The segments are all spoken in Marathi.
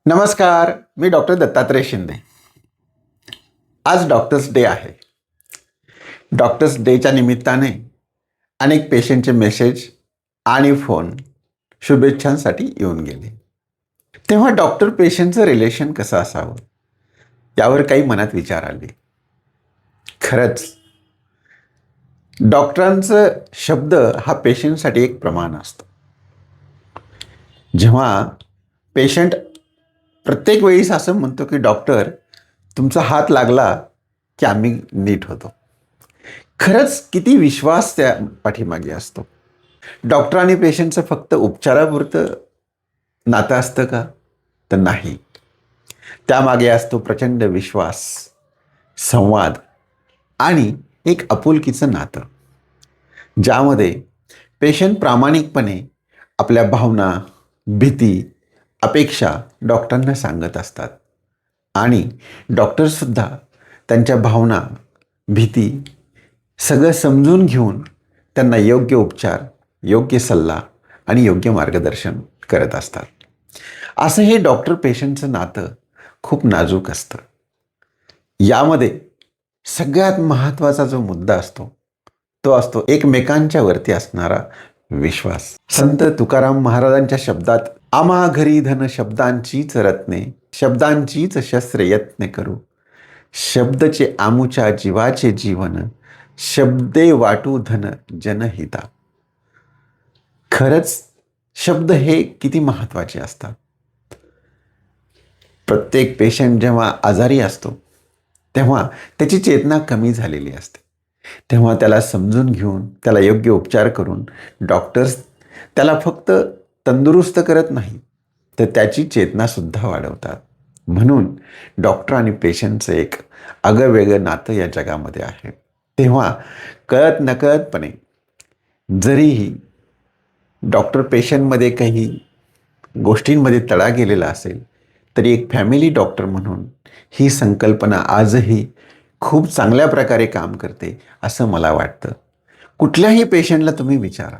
नमस्कार, मी डॉक्टर दत्तात्रय शिंदे. आज डॉक्टर्स डे आहे. डॉक्टर्स डेच्या निमित्ताने अनेक पेशंटचे मेसेज आणि फोन शुभेच्छांसाठी येऊन गेले. तेव्हा डॉक्टर पेशंटचं रिलेशन कसं असावं यावर काही मनात विचार आले. खरंच डॉक्टरांचं शब्द हा पेशंटसाठी एक प्रमाण असतो. जेव्हा पेशंट प्रत्येक वेळेस असं म्हणतो की डॉक्टर तुमचा हात लागला की आम्ही नीट होतो. खरंच किती विश्वास त्या पाठीमागे असतो. डॉक्टर आणि पेशंटचं फक्त उपचारापुरतं नातं असतं का? तर नाही. त्यामागे असतो प्रचंड विश्वास, संवाद आणि एक आपुलकीचं नातं, ज्यामध्ये पेशंट प्रामाणिकपणे आपल्या भावना, भीती, अपेक्षा डॉक्टरांना सांगत असतात आणि डॉक्टरसुद्धा त्यांच्या भावना, भीती सगळं समजून घेऊन त्यांना योग्य उपचार, योग्य सल्ला आणि योग्य मार्गदर्शन करत असतात. असं हे डॉक्टर पेशंटचं नातं खूप नाजूक असतं. यामध्ये सगळ्यात महत्त्वाचा जो मुद्दा असतो तो असतो एकमेकांच्या वरती असणारा विश्वास. संत तुकाराम महाराजांच्या शब्दात, आम्हा घरी धन शब्दांचीच रत्ने, शब्दांचीच शस्त्र यत्न करू, शब्दचे आमुच्या जीवाचे जीवन, शब्दे वाटू धन जनहिता. खरंच शब्द हे किती महत्त्वाचे असतात. प्रत्येक पेशंट जेव्हा आजारी असतो तेव्हा त्याची चेतना कमी झालेली असते. तेव्हा त्याला समजून घेऊन त्याला योग्य उपचार करून डॉक्टर्स त्याला फक्त तंदुरुस्त करत नाही तर त्याची चेतनासुद्धा वाढवतात. म्हणून डॉक्टर आणि पेशंटचं एक आगळंवेगळं नातं या जगामध्ये आहे. तेव्हा कळत नकळतपणे जरीही डॉक्टर पेशंटमध्ये काही गोष्टींमध्ये तडा गेलेला असेल तरी एक फॅमिली डॉक्टर म्हणून ही संकल्पना आजही खूप चांगल्या प्रकारे काम करते असं मला वाटतं. कुठल्याही पेशंटला तुम्ही विचारा,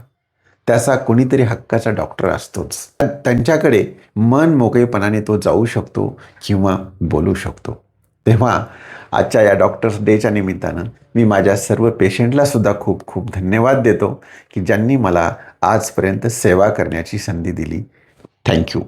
त्याचा कोणीतरी हक्काचा डॉक्टर असतोच. त्यांच्याकडे मन मोकळेपणाने तो जाऊ शकतो किंवा बोलू शकतो. तेव्हा आजच्या या डॉक्टर्स डेच्या निमित्तानं मी माझ्या सर्व पेशंटला सुद्धा खूप खूप धन्यवाद देतो की ज्यांनी मला आजपर्यंत सेवा करण्याची संधी दिली. थँक्यू.